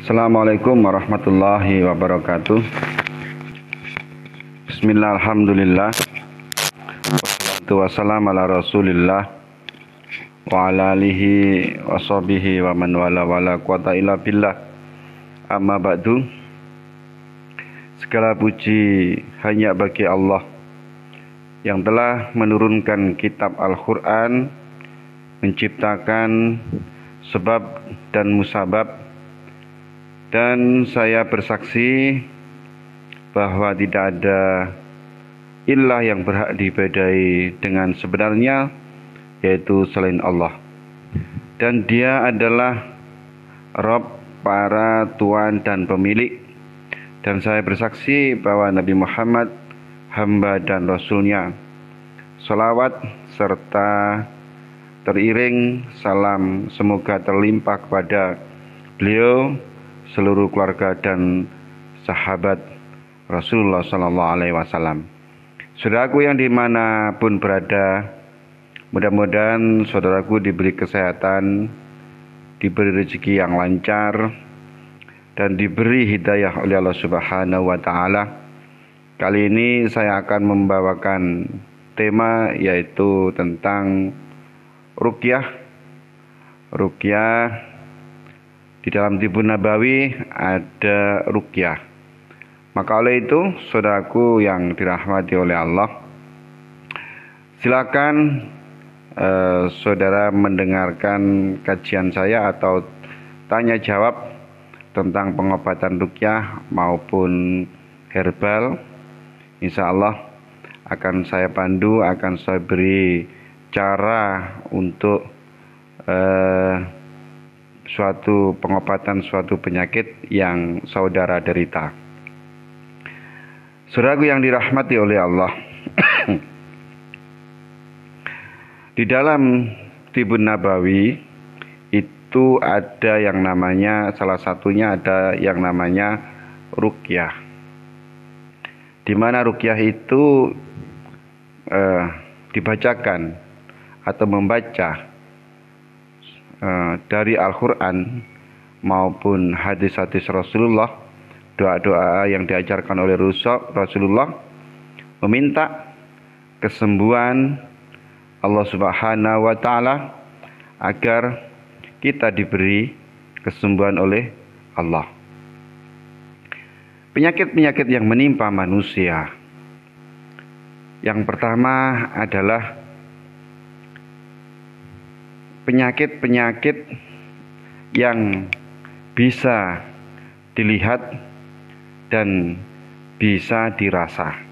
Assalamualaikum warahmatullahi wabarakatuh. Bismillah, alhamdulillah. Wassalatu wassalamu ala rasulillah wa ala alihi wa sahbihi wa man wala quwata illa billah. Amma ba'du. Segala puji hanya bagi Allah yang telah menurunkan kitab Al-Quran, menciptakan sebab dan musabab. Dan saya bersaksi bahwa tidak ada ilah yang berhak diibadahi dengan sebenarnya, yaitu selain Allah. Dan Dia adalah Rabb, para Tuan dan pemilik. Dan saya bersaksi bahwa Nabi Muhammad hamba dan Rasul-Nya. Salawat serta teriring salam semoga terlimpah kepada beliau, seluruh keluarga dan sahabat Rasulullah SAW. Saudaraku yang dimanapun berada, mudah-mudahan saudaraku diberi kesehatan, diberi rezeki yang lancar, dan diberi hidayah oleh Allah Subhanahu wa Ta'ala. Kali ini saya akan membawakan tema yaitu tentang ruqyah. Di dalam Tibun Nabawi ada ruqyah. Maka oleh itu, saudaraku yang dirahmati oleh Allah, silakan saudara mendengarkan kajian saya atau tanya jawab tentang pengobatan ruqyah maupun herbal. Insya Allah akan saya pandu, akan saya beri cara untuk suatu pengobatan suatu penyakit yang saudara derita. Saudaraku yang dirahmati oleh Allah, di dalam Tibun Nabawi itu ada yang namanya, salah satunya ada yang namanya ruqyah. Di mana ruqyah itu dibacakan atau membaca dari Al-Quran maupun hadis-hadis Rasulullah, doa-doa yang diajarkan oleh Rasulullah, meminta kesembuhan Allah Subhanahu wa Ta'ala agar kita diberi kesembuhan oleh Allah. Penyakit-penyakit yang menimpa manusia, yang pertama adalah penyakit-penyakit yang bisa dilihat dan bisa dirasa,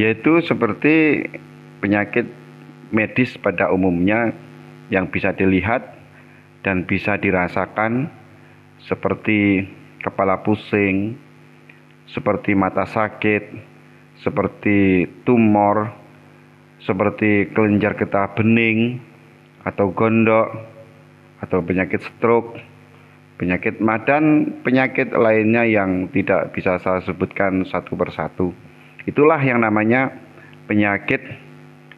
yaitu seperti penyakit medis pada umumnya yang bisa dilihat dan bisa dirasakan, seperti kepala pusing, seperti mata sakit, seperti tumor, seperti kelenjar getah bening atau gondok, atau penyakit stroke, penyakit mah, dan penyakit lainnya yang tidak bisa saya sebutkan satu persatu. Itulah yang namanya penyakit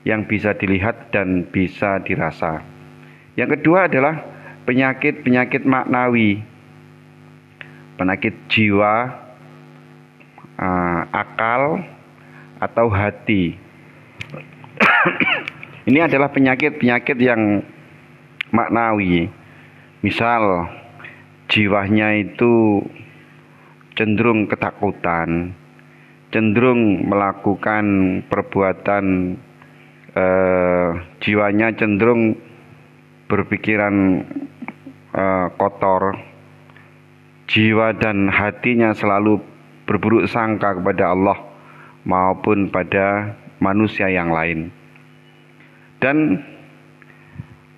yang bisa dilihat dan bisa dirasa. Yang kedua adalah penyakit-penyakit maknawi, penyakit jiwa, akal, atau hati. Ini adalah penyakit-penyakit yang maknawi. Misal jiwanya itu cenderung ketakutan, cenderung melakukan perbuatan, jiwanya cenderung berpikiran kotor, jiwa dan hatinya selalu berburuk sangka kepada Allah maupun pada manusia yang lain. Dan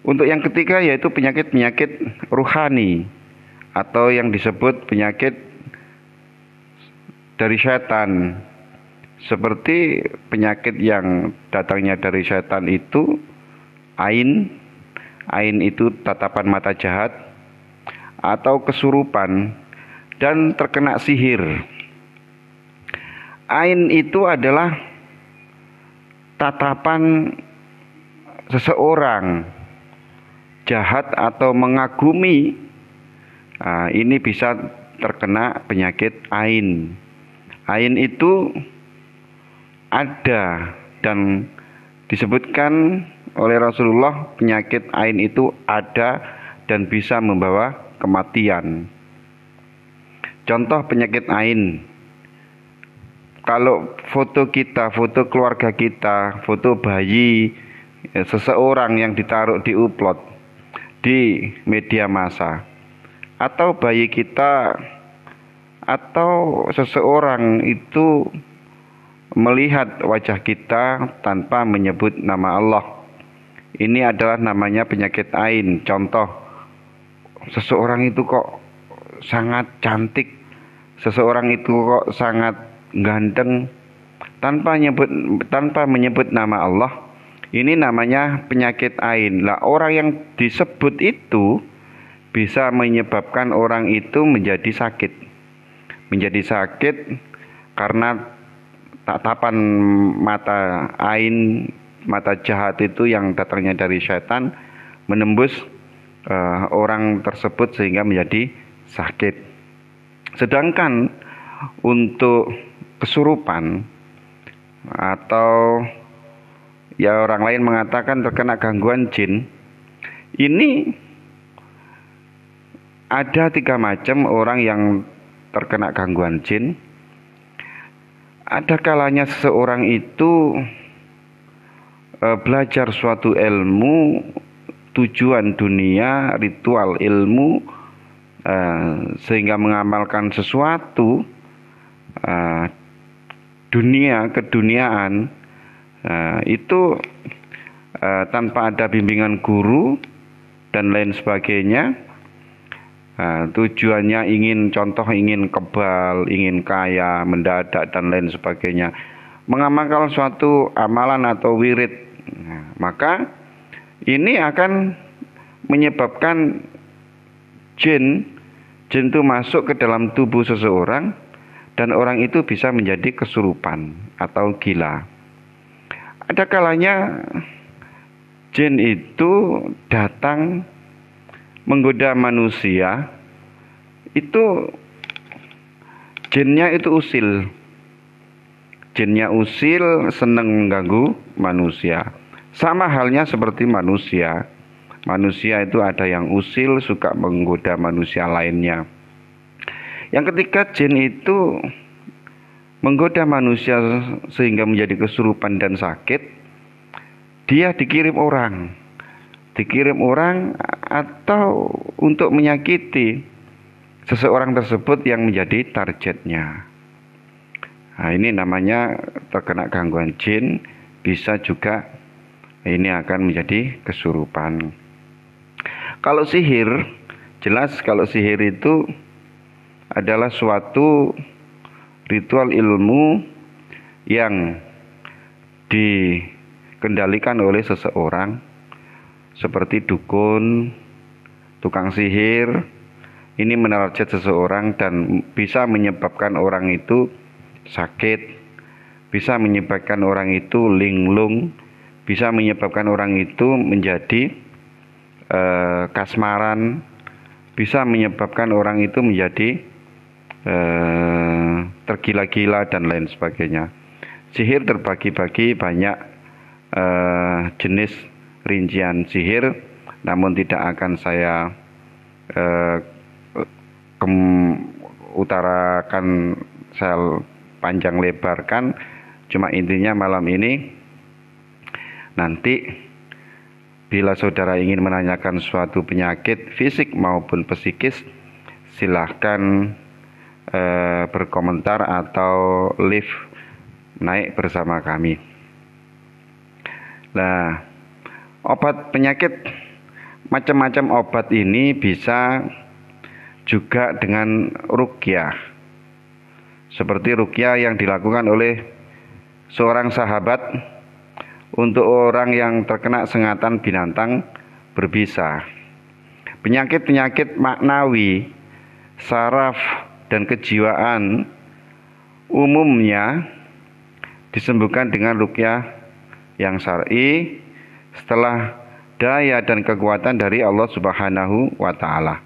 untuk yang ketiga yaitu penyakit-penyakit ruhani atau yang disebut penyakit dari setan. Seperti penyakit yang datangnya dari setan itu ain itu tatapan mata jahat, atau kesurupan dan terkena sihir. Ain itu adalah tatapan seseorang jahat atau mengagumi Ini bisa terkena penyakit ain. Ain itu ada dan disebutkan oleh Rasulullah, penyakit ain itu ada dan bisa membawa kematian. Contoh penyakit ain, kalau foto kita, foto keluarga kita, foto bayi seseorang yang ditaruh di upload di media massa, atau bayi kita atau seseorang itu melihat wajah kita tanpa menyebut nama Allah, ini adalah namanya penyakit ain. Contoh, seseorang itu kok sangat cantik, seseorang itu kok sangat ganteng, tanpa menyebut nama Allah, ini namanya penyakit ain. Lah, orang yang disebut itu bisa menyebabkan orang itu menjadi sakit karena tatapan mata ain, mata jahat itu yang datangnya dari setan menembus orang tersebut sehingga menjadi sakit. Sedangkan untuk kesurupan atau ya orang lain mengatakan terkena gangguan jin, ini ada 3 macam orang yang terkena gangguan jin. Ada kalanya seseorang itu belajar suatu ilmu, tujuan dunia, ritual ilmu, sehingga mengamalkan sesuatu keduniaan, itu tanpa ada bimbingan guru dan lain sebagainya. Tujuannya ingin kebal, ingin kaya, mendadak dan lain sebagainya, mengamalkan suatu amalan atau wirid, maka ini akan menyebabkan jin itu masuk ke dalam tubuh seseorang dan orang itu bisa menjadi kesurupan atau gila. Ada kalanya jin itu datang menggoda manusia, itu jinnya itu usil. Jinnya usil, senang mengganggu manusia. Sama halnya seperti manusia. Manusia itu ada yang usil, suka menggoda manusia lainnya. Yang ketiga, jin itu menggoda manusia sehingga menjadi kesurupan dan sakit. Dia dikirim orang atau untuk menyakiti seseorang tersebut yang menjadi targetnya. Nah, ini namanya terkena gangguan jin. Bisa juga ini akan menjadi kesurupan. Kalau sihir, jelas kalau sihir itu adalah suatu ritual ilmu yang dikendalikan oleh seseorang, seperti dukun, tukang sihir. Ini menarget seseorang dan bisa menyebabkan orang itu sakit, bisa menyebabkan orang itu linglung, bisa menyebabkan orang itu menjadi kasmaran, bisa menyebabkan orang itu menjadi tergila-gila dan lain sebagainya. Sihir terbagi-bagi banyak jenis rincian sihir, namun tidak akan saya utarakan, saya panjang lebarkan. Cuma intinya malam ini, nanti bila saudara ingin menanyakan suatu penyakit fisik maupun psikis, silahkan berkomentar atau live naik bersama kami. Nah, obat penyakit, macam-macam obat ini bisa juga dengan ruqyah. Seperti ruqyah yang dilakukan oleh seorang sahabat untuk orang yang terkena sengatan binatang berbisa. Penyakit-penyakit maknawi, saraf, dan kejiwaan umumnya disembuhkan dengan ruqyah yang syar'i setelah daya dan kekuatan dari Allah Subhanahu wa Ta'ala.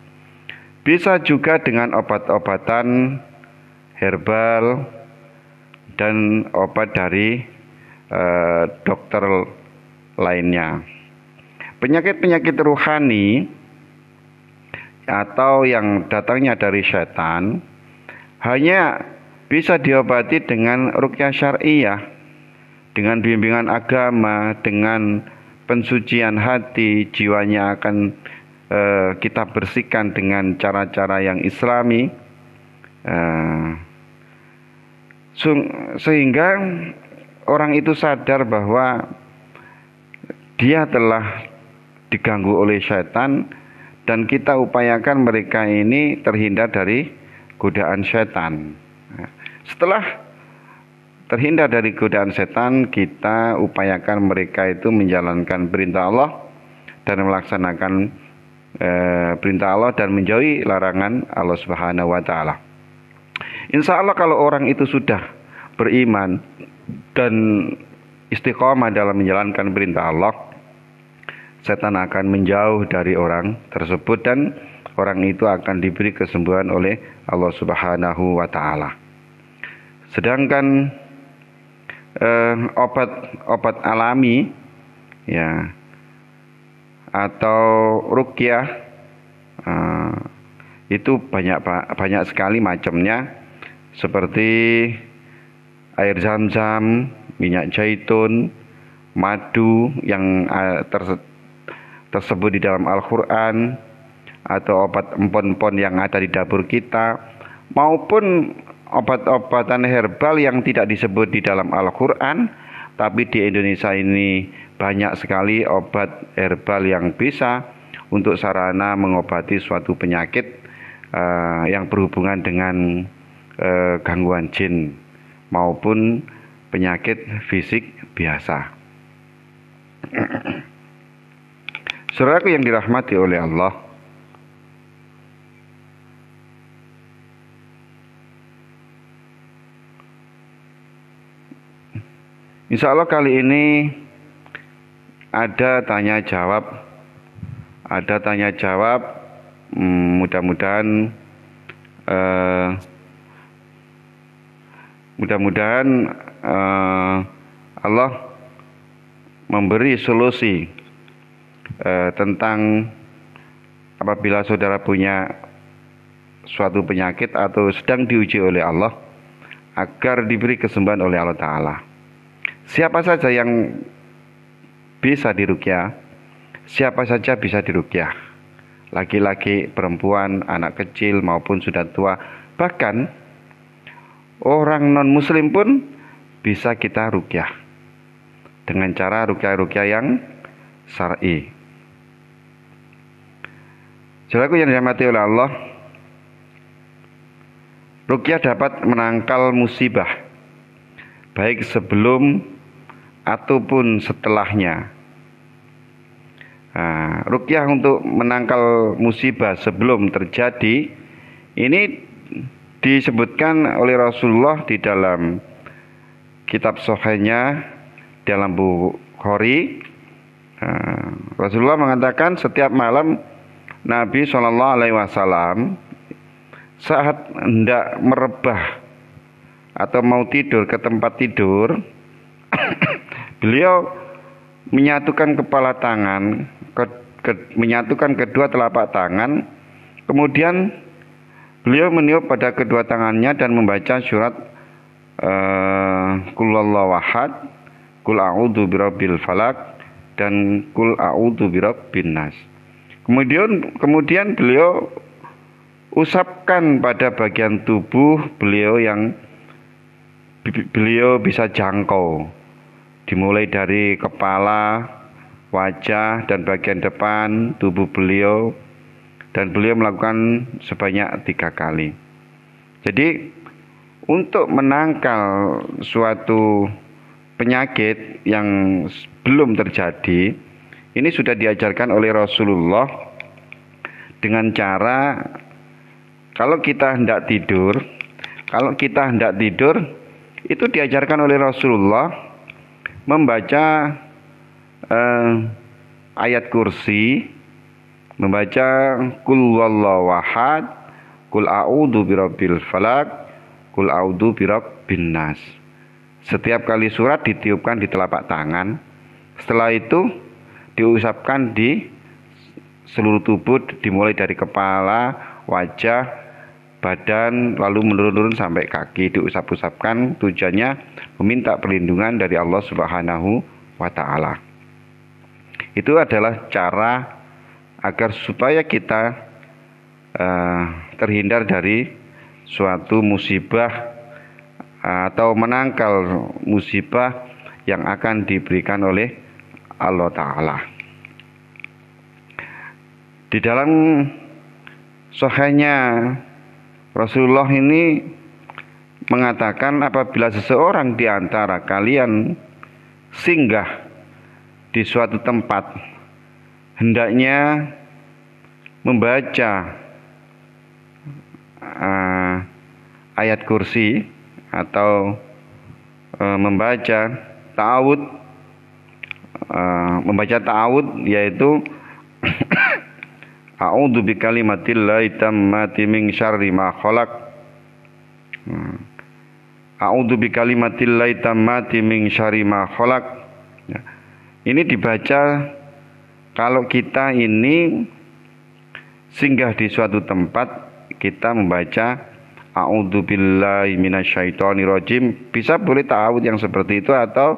Bisa juga dengan obat-obatan herbal dan obat dari dokter lainnya. Penyakit-penyakit rohani atau yang datangnya dari setan hanya bisa diobati dengan ruqyah syar'iyah, dengan bimbingan agama, dengan pensucian hati, jiwanya akan kita bersihkan dengan cara-cara yang islami, sehingga orang itu sadar bahwa dia telah diganggu oleh setan, dan kita upayakan mereka ini terhindar dari godaan setan. Setelah terhindar dari godaan setan, kita upayakan mereka itu menjalankan perintah Allah dan melaksanakan perintah Allah dan menjauhi larangan Allah Subhanahu wa taala. Insya Allah kalau orang itu sudah beriman dan istiqomah dalam menjalankan perintah Allah, setan akan menjauh dari orang tersebut dan orang itu akan diberi kesembuhan oleh Allah Subhanahu wa taala. Sedangkan obat alami ya atau ruqyah itu banyak sekali macamnya, seperti air zam-zam, minyak zaitun, madu yang tersebut di dalam Al-Quran, atau obat empon-empon yang ada di dapur kita, maupun obat-obatan herbal yang tidak disebut di dalam Al-Quran, tapi di Indonesia ini banyak sekali obat herbal yang bisa untuk sarana mengobati suatu penyakit yang berhubungan dengan gangguan jin maupun penyakit fisik biasa. Saudaraku yang dirahmati oleh Allah, insya Allah kali ini ada tanya jawab, mudah-mudahan Allah memberi solusi tentang apabila saudara punya suatu penyakit atau sedang diuji oleh Allah, agar diberi kesembuhan oleh Allah Ta'ala. Siapa saja yang bisa diruqyah, siapa saja bisa diruqyah, laki-laki, perempuan, anak kecil maupun sudah tua, bahkan orang non muslim pun bisa kita ruqyah dengan cara ruqyah yang syar'i. Saudaraku yang dirahmati oleh Allah, ruqyah dapat menangkal musibah baik sebelum ataupun setelahnya. Ruqyah untuk menangkal musibah sebelum terjadi ini disebutkan oleh Rasulullah di dalam kitab Sahihnya, dalam Bukhari. Rasulullah mengatakan setiap malam Nabi SAW saat hendak merebah atau mau tidur ke tempat tidur, beliau menyatukan kepala tangan, menyatukan kedua telapak tangan, kemudian beliau meniup pada kedua tangannya dan membaca surat Qul huwallahu ahad, Qul a'udzu birabbil falaq, dan Qul a'udzu birabbin nas. Kemudian beliau usapkan pada bagian tubuh beliau yang beliau bisa jangkau, dimulai dari kepala, wajah, dan bagian depan tubuh beliau, dan beliau melakukan sebanyak 3 kali. Jadi untuk menangkal suatu penyakit yang belum terjadi, ini sudah diajarkan oleh Rasulullah dengan cara kalau kita hendak tidur itu diajarkan oleh Rasulullah membaca ayat kursi membaca Qul Huwallahu Ahad, Qul A'udzu Birabbil Falaq, Qul A'udzu Birabbin Nas. Setiap kali surat ditiupkan di telapak tangan. Setelah itu diusapkan di seluruh tubuh, dimulai dari kepala, wajah, badan, lalu menurun sampai kaki, diusap-usapkan. Tujuannya meminta perlindungan dari Allah Subhanahu wa Ta'ala. Itu adalah cara agar supaya kita terhindar dari suatu musibah atau menangkal musibah yang akan diberikan oleh Allah Ta'ala. Di dalam sahihnya Rasulullah ini mengatakan, apabila seseorang di antara kalian singgah di suatu tempat, hendaknya membaca ayat kursi atau membaca ta'awud, yaitu a'udzu bikalimatillahi tammati min syarri ma khalaq. A'udzu bikalimatillahi tammati min syarri ma khalaq. Ini dibaca kalau kita ini singgah di suatu tempat, kita membaca a'udzu billahi minasyaitonir rajim. Bisa boleh ta'awud yang seperti itu, atau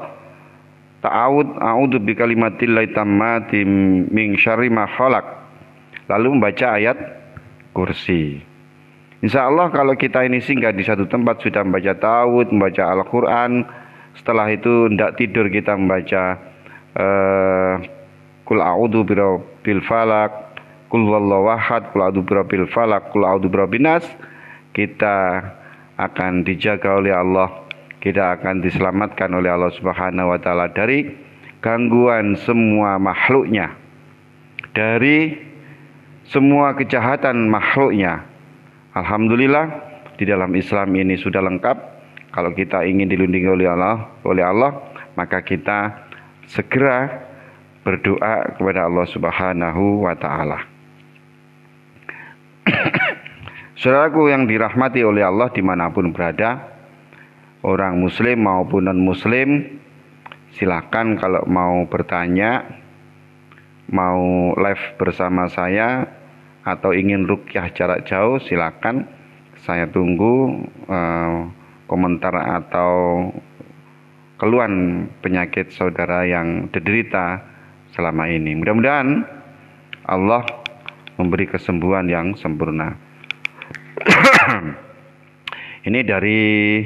ta'awud a'udzu bikalimatillahi tammati min syarri ma khalaq, lalu membaca ayat kursi. Insya Allah kalau kita ini singgah di satu tempat, sudah membaca ta'awud, membaca Al-Quran, setelah itu hendak tidur kita membaca Qul a'udzu birabbil falaq, Qul huwallahu ahad, Qul a'udzu birabbil falaq, Qul a'udzu birabbin nas, kita akan dijaga oleh Allah, kita akan diselamatkan oleh Allah Subhanahu wa Ta'ala dari gangguan semua makhluknya, dari semua kejahatan makhluknya. Alhamdulillah, di dalam Islam ini sudah lengkap. Kalau kita ingin dilindungi oleh Allah, maka kita segera berdoa kepada Allah Subhanahu wa Ta'ala. Saudaraku yang dirahmati oleh Allah dimanapun berada, orang muslim maupun non muslim, silakan kalau mau bertanya, mau live bersama saya, atau ingin ruqyah jarak jauh, silakan. Saya tunggu komentar atau keluhan penyakit saudara yang diderita selama ini. Mudah-mudahan Allah memberi kesembuhan yang sempurna. Ini dari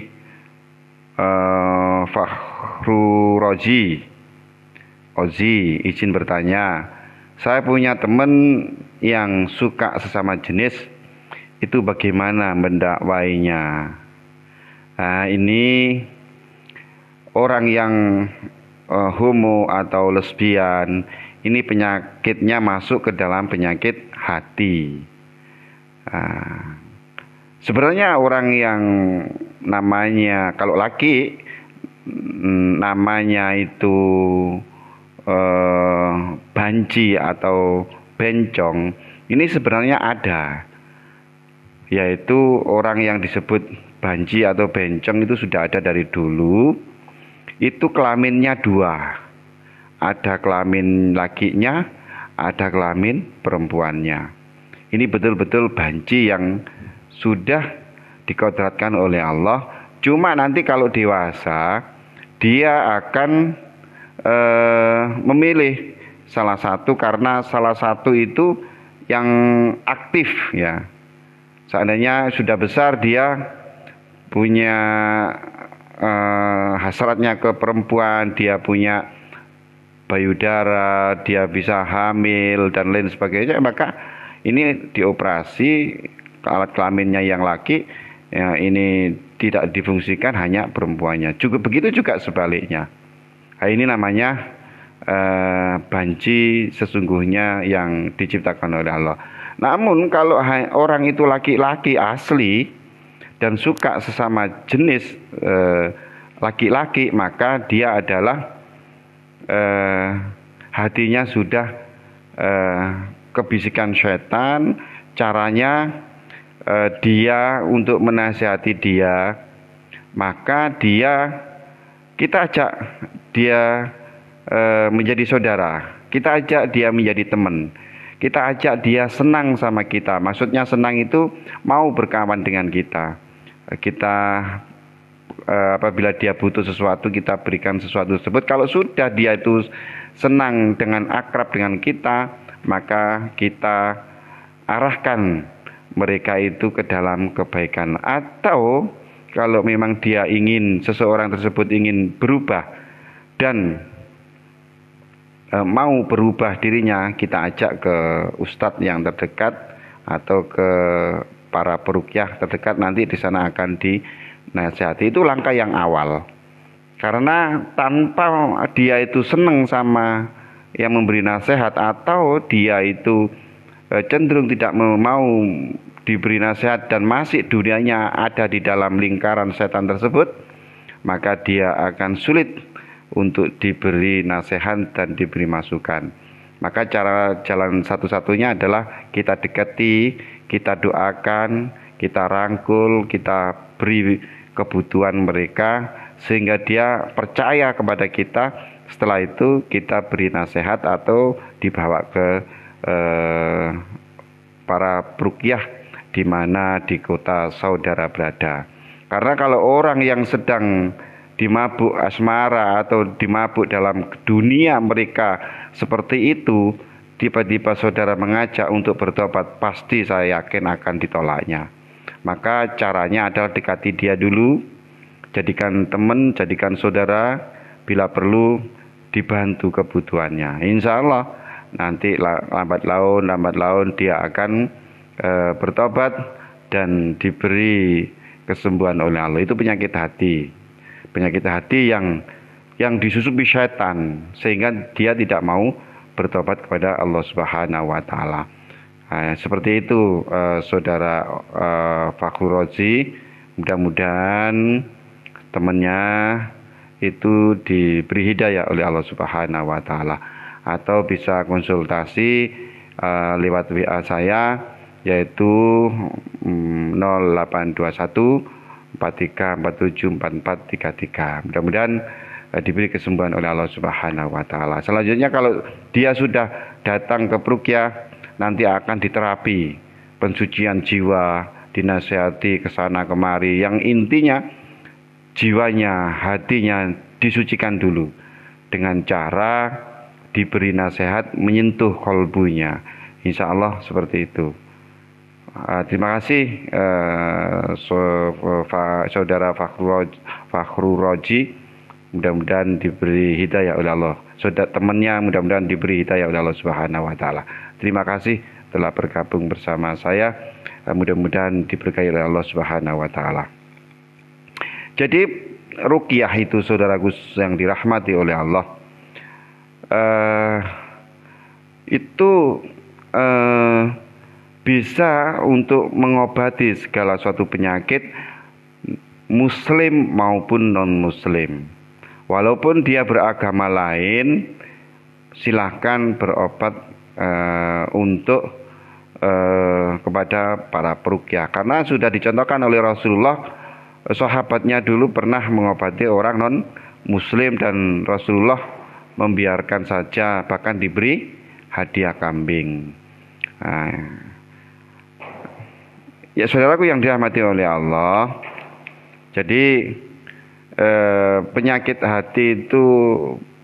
Fakhru Roji Ozi, izin bertanya, saya punya teman yang suka sesama jenis, itu bagaimana mendakwainya? Nah, ini orang yang homo atau lesbian, ini penyakitnya masuk ke dalam penyakit hati. Sebenarnya orang yang namanya, kalau laki namanya itu banci atau bencong, ini sebenarnya ada, yaitu orang yang disebut banci atau bencong itu sudah ada dari dulu. Itu kelaminnya dua, ada kelamin lakinya, ada kelamin perempuannya. Ini betul-betul banci yang sudah dikodratkan oleh Allah. Cuma nanti kalau dewasa, dia akan memilih salah satu, karena salah satu itu yang aktif ya. Seandainya sudah besar, dia punya hasratnya ke perempuan, dia punya payudara, dia bisa hamil dan lain sebagainya, maka ini dioperasi alat kelaminnya yang laki, ya, ini tidak difungsikan, hanya perempuannya. Juga begitu juga sebaliknya. Nah, ini namanya banci sesungguhnya yang diciptakan oleh Allah. Namun kalau orang itu laki-laki asli dan suka sesama jenis laki-laki, maka dia adalah hatinya sudah kebisikan syaitan, caranya dia untuk menasihati dia, maka kita ajak dia menjadi saudara, kita ajak dia menjadi teman, kita ajak dia senang sama kita. Maksudnya senang itu mau berkawan dengan kita. Apabila dia butuh sesuatu, kita berikan sesuatu tersebut. Kalau sudah dia itu senang dengan akrab dengan kita, maka kita arahkan mereka itu ke dalam kebaikan. Atau kalau memang seseorang tersebut ingin berubah dan mau berubah dirinya, kita ajak ke ustadz yang terdekat atau ke para peruqyah terdekat, nanti di sana akan dinasihati. Itu langkah yang awal. Karena tanpa dia itu senang sama yang memberi nasihat, atau dia itu cenderung tidak mau diberi nasihat dan masih dunianya ada di dalam lingkaran setan tersebut, maka dia akan sulit untuk diberi nasihat dan diberi masukan. Maka jalan satu-satunya adalah kita dekati, kita doakan, kita rangkul, kita beri kebutuhan mereka sehingga dia percaya kepada kita. Setelah itu kita beri nasihat atau dibawa ke para peruqyah di mana di kota saudara berada. Karena kalau orang yang sedang dimabuk asmara atau dimabuk dalam dunia mereka seperti itu, tiba-tiba saudara mengajak untuk bertobat, pasti saya yakin akan ditolaknya. Maka caranya adalah dekati dia dulu, jadikan teman, jadikan saudara, bila perlu dibantu kebutuhannya. Insya Allah nanti lambat laun dia akan bertobat dan diberi kesembuhan oleh Allah. Itu penyakit hati yang disusupi syaitan, sehingga dia tidak mau bertobat kepada Allah Subhanahu wa taala. Seperti itu saudara Fakhrul Razi, mudah-mudahan temannya itu diberi hidayah oleh Allah Subhanahu wa taala. Atau bisa konsultasi lewat WA saya, yaitu 0821 43474433. Mudah-mudahan diberi kesembuhan oleh Allah Subhanahu wa taala. Selanjutnya, kalau dia sudah datang ke peruqyah, nanti akan diterapi pensucian jiwa, dinasihati ke sana kemari, yang intinya jiwanya, hatinya disucikan dulu dengan cara diberi nasihat menyentuh kolbunya. Insya Allah seperti itu. Terima kasih saudara Fakhrul Razi, mudah-mudahan diberi hidayah oleh Allah. Saudara temannya mudah-mudahan diberi hidayah oleh Allah Subhanahu wa taala. Terima kasih telah bergabung bersama saya. Mudah-mudahan diberkahi oleh Allah Subhanahu wa taala. Jadi ruqyah itu, saudaraku yang dirahmati oleh Allah, itu bisa untuk mengobati segala suatu penyakit, muslim maupun non-muslim. Walaupun dia beragama lain, silahkan berobat untuk kepada para peruqyah. Karena sudah dicontohkan oleh Rasulullah, sahabatnya dulu pernah mengobati orang non-muslim dan Rasulullah membiarkan saja, bahkan diberi hadiah kambing. Ya saudaraku yang dirahmati oleh Allah, jadi penyakit hati itu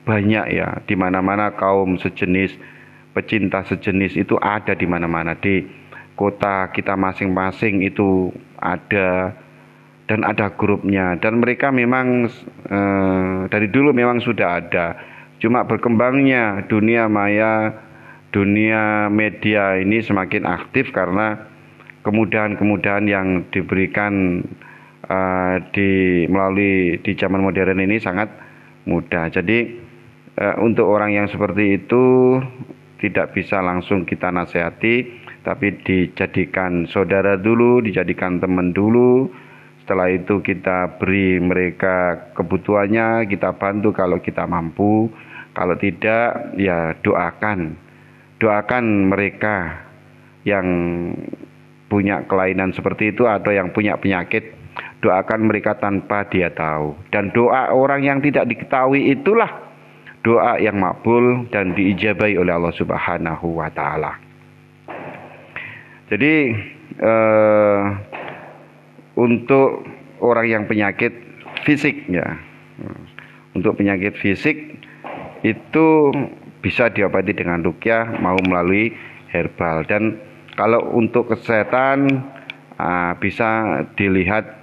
banyak ya, di mana-mana kaum sejenis, pecinta sejenis itu ada di mana-mana. Di kota kita masing-masing itu ada, dan ada grupnya, dan mereka memang dari dulu memang sudah ada. Cuma berkembangnya dunia maya, dunia media ini semakin aktif karena kemudahan-kemudahan yang diberikan melalui di zaman modern ini sangat mudah. Jadi untuk orang yang seperti itu tidak bisa langsung kita nasihati, tapi dijadikan saudara dulu, dijadikan teman dulu. Setelah itu kita beri mereka kebutuhannya, kita bantu kalau kita mampu. Kalau tidak, ya doakan doakan mereka yang punya kelainan seperti itu atau yang punya penyakit, doakan mereka tanpa dia tahu. Dan doa orang yang tidak diketahui itulah doa yang makbul dan diijabahi oleh Allah Subhanahu wa taala. Jadi untuk orang yang penyakit fisik ya, untuk penyakit fisik itu bisa diobati dengan ruqyah mau melalui herbal. Dan kalau untuk kesehatan bisa dilihat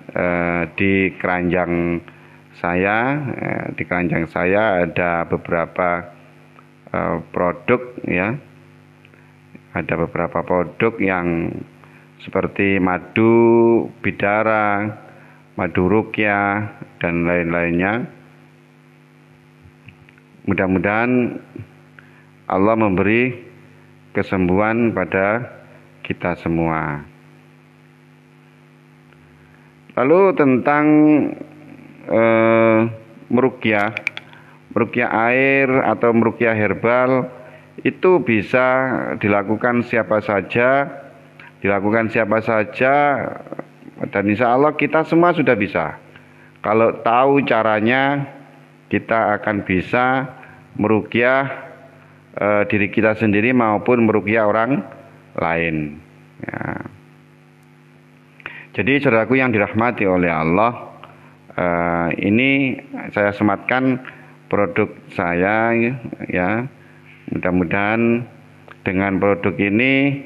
di keranjang saya. Di keranjang saya ada beberapa produk ya, ada beberapa produk yang seperti madu bidara, madu ruqyah dan lain-lainnya. Mudah-mudahan Allah memberi kesembuhan pada kita semua. Lalu tentang meruqyah air atau meruqyah herbal itu bisa dilakukan siapa saja, dan insya Allah kita semua sudah bisa. Kalau tahu caranya, kita akan bisa meruqyah diri kita sendiri maupun meruqyah orang lain ya. Jadi saudaraku yang dirahmati oleh Allah, ini saya sematkan produk saya ya. Mudah-mudahan dengan produk ini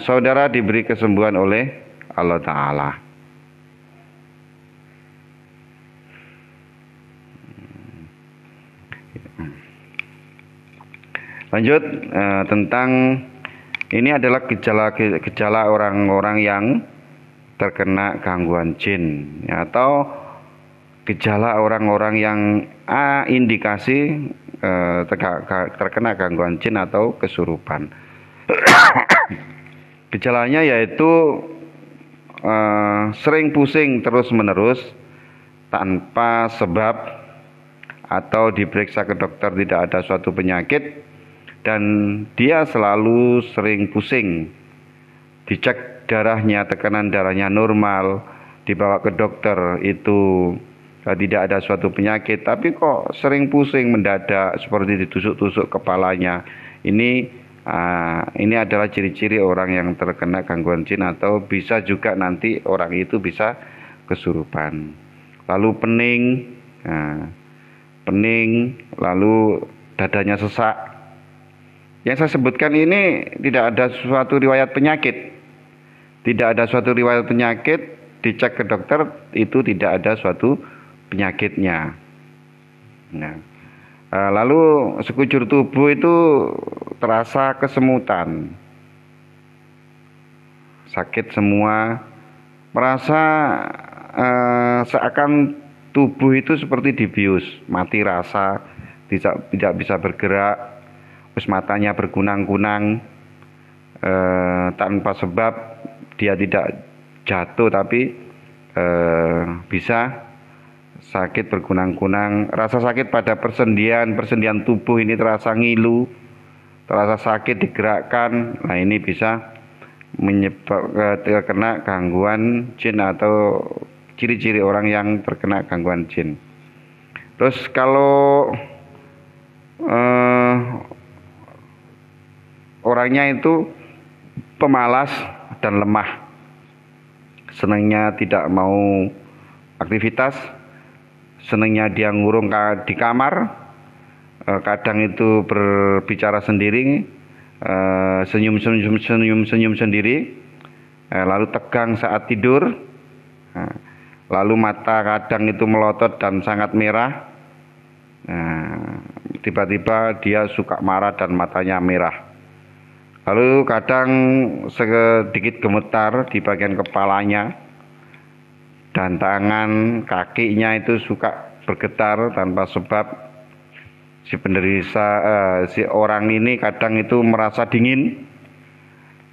saudara diberi kesembuhan oleh Allah Ta'ala. Lanjut tentang ini adalah gejala orang-orang yang terkena gangguan jin ya, atau gejala orang-orang yang indikasi terkena gangguan jin atau kesurupan. Gejalanya yaitu sering pusing terus-menerus tanpa sebab, atau diperiksa ke dokter tidak ada suatu penyakit dan dia selalu sering pusing. Dicek darahnya, tekanan darahnya normal, dibawa ke dokter itu tidak ada suatu penyakit, tapi kok sering pusing mendadak seperti ditusuk-tusuk kepalanya. Ini adalah ciri-ciri orang yang terkena gangguan jin, atau bisa juga nanti orang itu bisa kesurupan. Lalu pening, lalu dadanya sesak. Yang saya sebutkan ini tidak ada suatu riwayat penyakit. Tidak ada suatu riwayat penyakit, dicek ke dokter itu tidak ada suatu penyakitnya. Nah, lalu sekujur tubuh itu terasa kesemutan, sakit semua, merasa seakan tubuh itu seperti dibius, mati rasa, tidak bisa bergerak. Terus matanya berkunang-kunang, tanpa sebab. Dia tidak jatuh tapi bisa sakit berkunang-kunang. Rasa sakit pada persendian tubuh ini terasa ngilu, terasa sakit digerakkan. Nah, ini bisa menyebabkan terkena gangguan jin atau ciri-ciri orang yang terkena gangguan jin. Terus kalau orangnya itu pemalas dan lemah, senangnya tidak mau aktivitas, senangnya dia ngurung di kamar, kadang itu berbicara sendiri, senyum sendiri, lalu tegang saat tidur, lalu mata kadang itu melotot dan sangat merah, tiba-tiba dia suka marah dan matanya merah. Lalu kadang sedikit gemetar di bagian kepalanya, dan tangan kakinya itu suka bergetar tanpa sebab. Si orang ini kadang itu merasa dingin,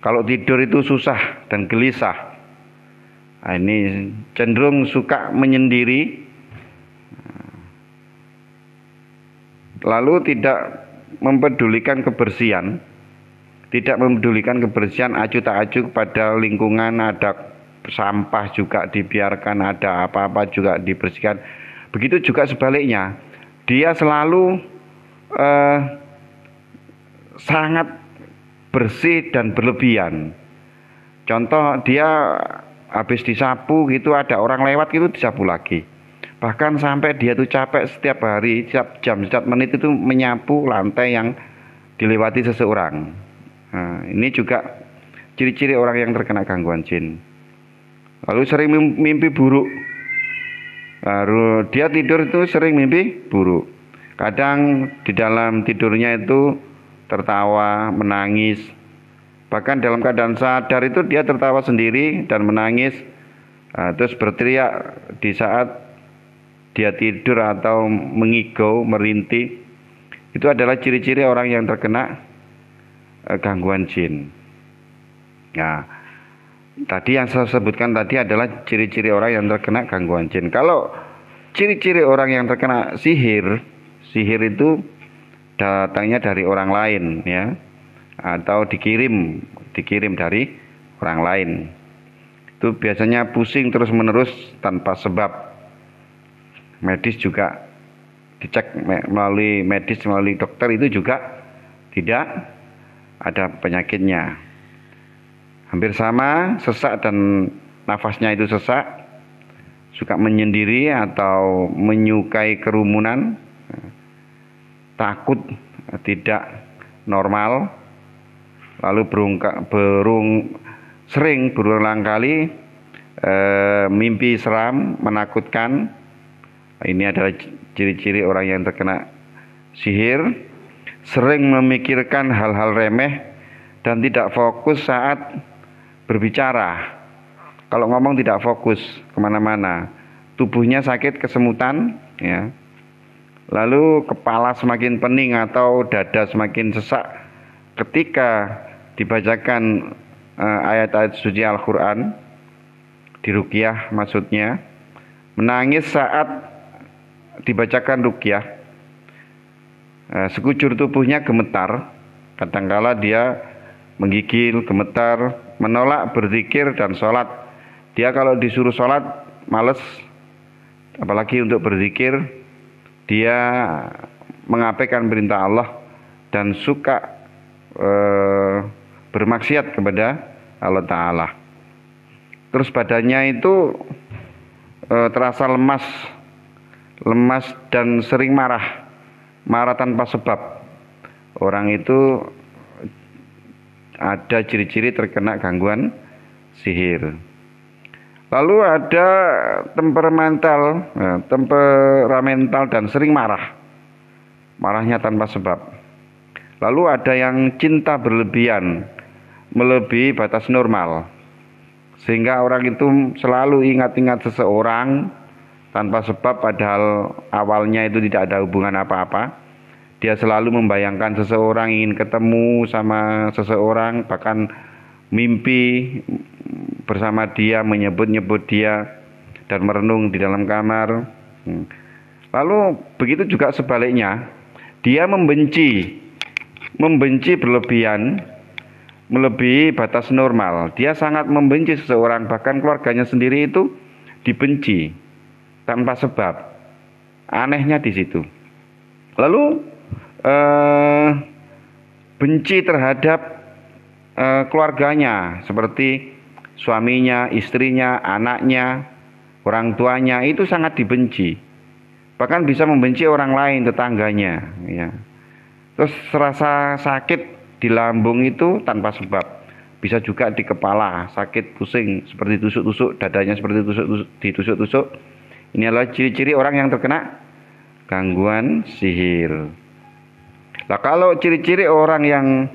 kalau tidur itu susah dan gelisah. Nah, ini cenderung suka menyendiri, lalu tidak mempedulikan kebersihan. tidak memedulikan kebersihan, acuh tak acuh kepada lingkungan, ada sampah juga dibiarkan, ada apa-apa juga dibersihkan. Begitu juga sebaliknya, dia selalu sangat bersih dan berlebihan. Contoh, dia habis disapu gitu, ada orang lewat gitu disapu lagi. Bahkan sampai dia tuh capek setiap hari, setiap jam, setiap menit itu menyapu lantai yang dilewati seseorang. Nah, ini juga ciri-ciri orang yang terkena gangguan jin. Lalu sering mimpi buruk. Lalu dia tidur itu sering mimpi buruk. Kadang di dalam tidurnya itu tertawa, menangis. Bahkan dalam keadaan sadar itu dia tertawa sendiri dan menangis. Terus berteriak di saat dia tidur atau mengigau, merintih. Itu adalah ciri-ciri orang yang terkena gangguan jin. Nah, tadi yang saya sebutkan tadi adalah ciri-ciri orang yang terkena gangguan jin. Kalau ciri-ciri orang yang terkena sihir, sihir itu datangnya dari orang lain, ya, atau dikirim dari orang lain. Itu biasanya pusing terus-menerus tanpa sebab. Medis juga dicek melalui medis, melalui dokter, itu juga tidak ada penyakitnya. Hampir sama, sesak dan nafasnya itu sesak, suka menyendiri atau menyukai kerumunan, takut tidak normal, lalu sering berulang kali mimpi seram, menakutkan. Ini adalah ciri-ciri orang yang terkena sihir. Sering memikirkan hal-hal remeh dan tidak fokus saat berbicara. Kalau ngomong tidak fokus kemana-mana. Tubuhnya sakit, kesemutan, ya. Lalu kepala semakin pening atau dada semakin sesak ketika dibacakan ayat-ayat suci Al-Quran, diruqyah maksudnya. Menangis saat dibacakan ruqyah. Sekujur tubuhnya gemetar, kadangkala dia menggigil, gemetar, menolak berzikir dan sholat. Dia kalau disuruh sholat males, apalagi untuk berzikir. Dia mengabaikan perintah Allah dan suka bermaksiat kepada Allah Ta'ala. Terus badannya itu terasa lemas dan sering marah tanpa sebab. Orang itu ada ciri-ciri terkena gangguan sihir. Lalu ada temperamental dan sering marahnya tanpa sebab. Lalu ada yang cinta berlebihan, melebihi batas normal, sehingga orang itu selalu ingat-ingat seseorang tanpa sebab, padahal awalnya itu tidak ada hubungan apa-apa. Dia selalu membayangkan seseorang, ingin ketemu sama seseorang, bahkan mimpi bersama dia, menyebut-nyebut dia, dan merenung di dalam kamar. Lalu begitu juga sebaliknya, dia membenci berlebihan, melebihi batas normal. Dia sangat membenci seseorang, bahkan keluarganya sendiri itu dibenci tanpa sebab. Anehnya di situ. Lalu benci terhadap keluarganya, seperti suaminya, istrinya, anaknya, orang tuanya, itu sangat dibenci. Bahkan bisa membenci orang lain, tetangganya, ya. Terus rasa sakit di lambung itu tanpa sebab. Bisa juga di kepala, sakit, pusing, seperti tusuk-tusuk, dadanya seperti ditusuk-tusuk. Ini adalah ciri-ciri orang yang terkena gangguan sihir. Nah, kalau ciri-ciri orang yang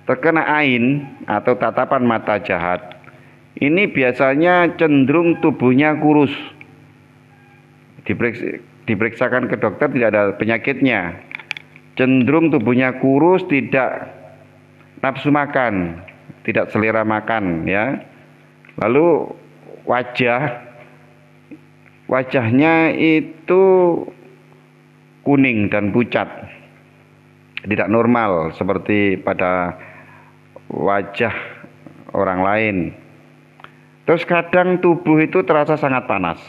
terkena ain atau tatapan mata jahat, ini biasanya cenderung tubuhnya kurus. Diperiksakan ke dokter tidak ada penyakitnya. Cenderung tubuhnya kurus, tidak nafsu makan, tidak selera makan, ya. Lalu wajahnya itu kuning dan pucat, tidak normal seperti pada wajah orang lain. Terus kadang tubuh itu terasa sangat panas.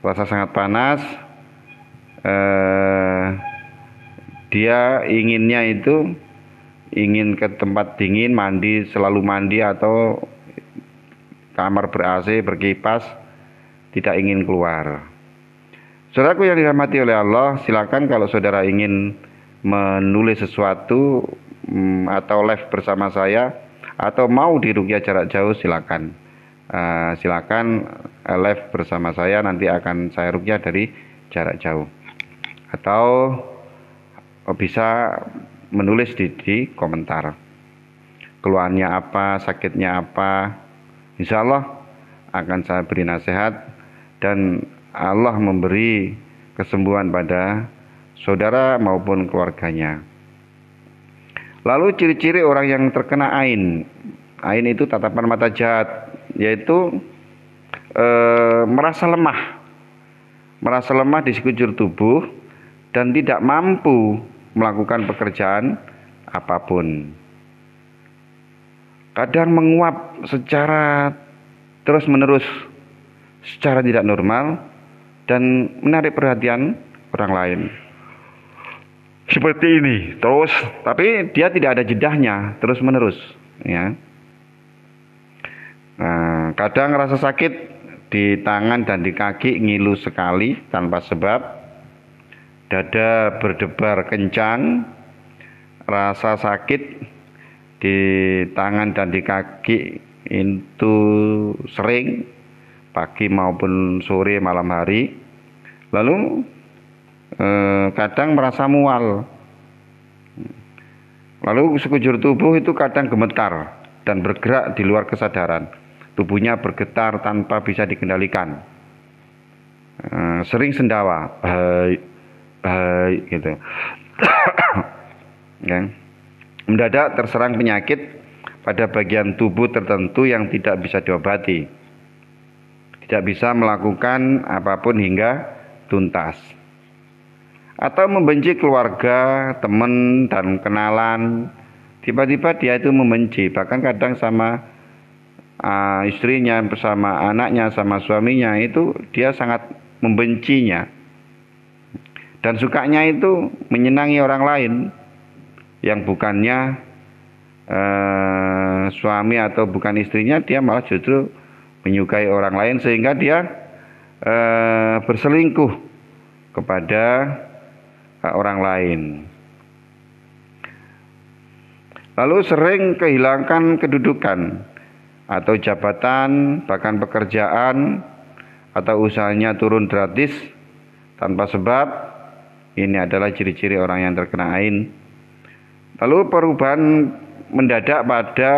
Terasa sangat panas. Dia inginnya itu ingin ke tempat dingin, mandi, selalu mandi atau kamar ber-AC, berkipas, tidak ingin keluar. Saudaraku yang dirahmati oleh Allah, silakan kalau saudara ingin menulis sesuatu atau live bersama saya atau mau diruqyah jarak jauh, silakan. Silakan live bersama saya, nanti akan saya ruqyah dari jarak jauh. Atau bisa menulis di komentar. Keluhannya apa, sakitnya apa. Insya Allah akan saya beri nasihat dan Allah memberi kesembuhan pada saudara maupun keluarganya. Lalu ciri-ciri orang yang terkena ain. Ain itu tatapan mata jahat, yaitu merasa lemah di sekujur tubuh dan tidak mampu melakukan pekerjaan apapun. Kadang menguap secara terus-menerus, secara tidak normal dan menarik perhatian orang lain. Seperti ini terus, tapi dia tidak ada jedahnya, terus-menerus, ya. Nah, kadang rasa sakit di tangan dan di kaki ngilu sekali tanpa sebab, dada berdebar kencang, rasa sakit di tangan dan di kaki itu sering, pagi maupun sore malam hari. Lalu kadang merasa mual. Lalu sekujur tubuh itu kadang gemetar dan bergerak di luar kesadaran. Tubuhnya bergetar tanpa bisa dikendalikan. Sering sendawa, baik gitu. Ya. Mendadak terserang penyakit pada bagian tubuh tertentu yang tidak bisa diobati. Tidak bisa melakukan apapun hingga tuntas. Atau membenci keluarga, teman dan kenalan. Tiba-tiba dia itu membenci, bahkan kadang sama istrinya, bersama anaknya, sama suaminya itu dia sangat membencinya. Dan sukanya itu menyenangi orang lain yang bukannya suami atau bukan istrinya, dia malah justru menyukai orang lain sehingga dia berselingkuh kepada orang lain. Lalu sering kehilangan kedudukan atau jabatan, bahkan pekerjaan atau usahanya turun gratis tanpa sebab. Ini adalah ciri-ciri orang yang terkena ain. Lalu perubahan mendadak pada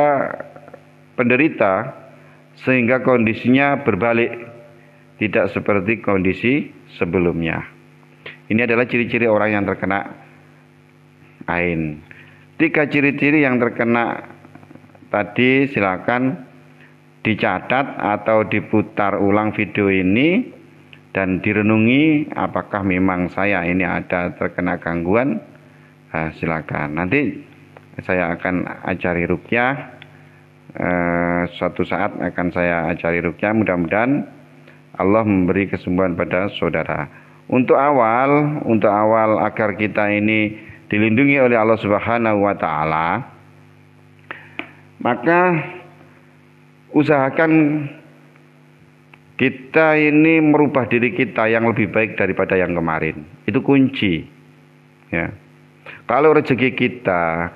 penderita sehingga kondisinya berbalik, tidak seperti kondisi sebelumnya. Ini adalah ciri-ciri orang yang terkena ain. 3 ciri-ciri yang terkena tadi silakan dicatat atau diputar ulang video ini dan direnungi apakah memang saya ini ada terkena gangguan. Silakan. Nanti saya akan ajari ruqyah. Suatu saat akan saya ajari ruqyah. Mudah-mudahan Allah memberi kesembuhan pada saudara. Untuk awal agar kita ini dilindungi oleh Allah Subhanahu wa taala, maka usahakan kita ini merubah diri kita yang lebih baik daripada yang kemarin. Itu kunci, ya. Kalau rezeki kita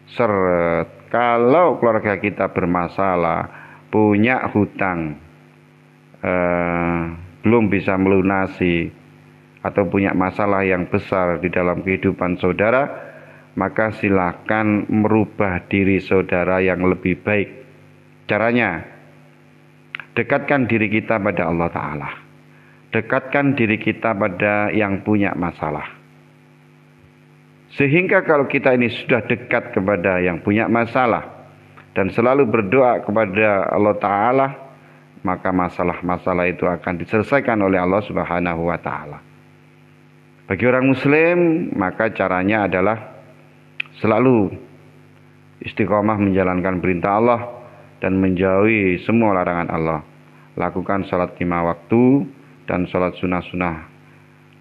seret, kalau keluarga kita bermasalah, punya hutang, belum bisa melunasi, atau punya masalah yang besar di dalam kehidupan saudara, maka silakan merubah diri saudara yang lebih baik. Caranya, dekatkan diri kita pada Allah Ta'ala. Dekatkan diri kita pada yang punya masalah. Sehingga kalau kita ini sudah dekat kepada yang punya masalah dan selalu berdoa kepada Allah Ta'ala, maka masalah-masalah itu akan diselesaikan oleh Allah Subhanahu wa Ta'ala. Bagi orang muslim, maka caranya adalah selalu istiqomah menjalankan perintah Allah dan menjauhi semua larangan Allah. Lakukan sholat 5 waktu dan sholat sunnah-sunnah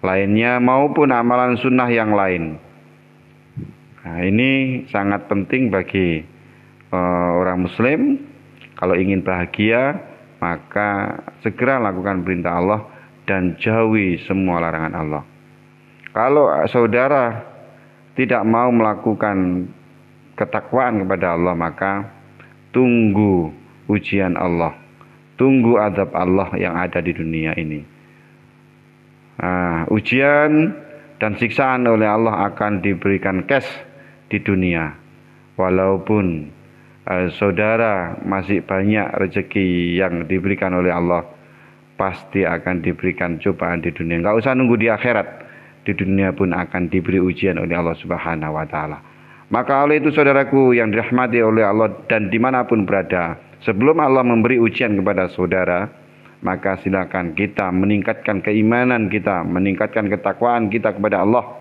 lainnya maupun amalan sunnah yang lain. Nah, ini sangat penting bagi orang muslim. Kalau ingin bahagia, maka segera lakukan perintah Allah dan jauhi semua larangan Allah. Kalau saudara tidak mau melakukan ketakwaan kepada Allah, maka tunggu ujian Allah, tunggu azab Allah yang ada di dunia ini. Ujian dan siksaan oleh Allah akan diberikan cash di dunia. Walaupun saudara masih banyak rezeki yang diberikan oleh Allah, pasti akan diberikan cobaan di dunia. Enggak usah nunggu di akhirat. Di dunia pun akan diberi ujian oleh Allah Subhanahu wa Ta'ala. Maka oleh itu saudaraku yang dirahmati oleh Allah dan dimanapun berada, sebelum Allah memberi ujian kepada saudara, maka silakan kita meningkatkan keimanan kita, meningkatkan ketakwaan kita kepada Allah,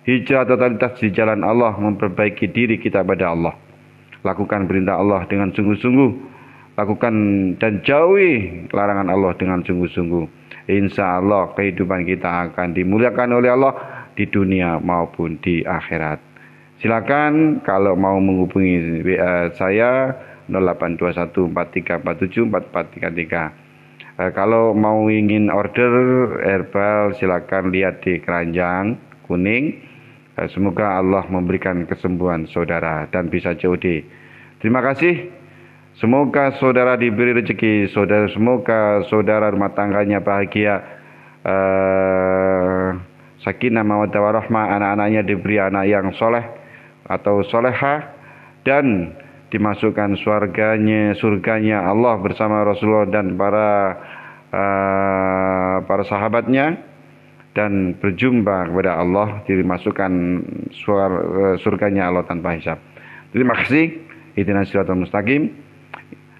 hijrah totalitas di jalan Allah, memperbaiki diri kita kepada Allah. Lakukan perintah Allah dengan sungguh-sungguh, lakukan dan jauhi larangan Allah dengan sungguh-sungguh. Insya Allah kehidupan kita akan dimuliakan oleh Allah di dunia maupun di akhirat. Silakan kalau mau menghubungi WA saya 082143474433. Kalau mau ingin order herbal, silakan lihat di keranjang kuning. Semoga Allah memberikan kesembuhan saudara dan bisa COD. Terima kasih. Semoga saudara diberi rezeki, semoga saudara rumah tangganya bahagia, sakinah mawaddah warahmah, anak-anaknya diberi anak yang soleh atau soleha, dan dimasukkan surganya Allah bersama Rasulullah dan para sahabatnya, dan berjumpa kepada Allah, dimasukkan surganya Allah tanpa hisab. Terima kasih. Ihdinas siratal mustaqim.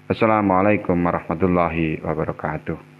Assalamualaikum warahmatullahi wabarakatuh.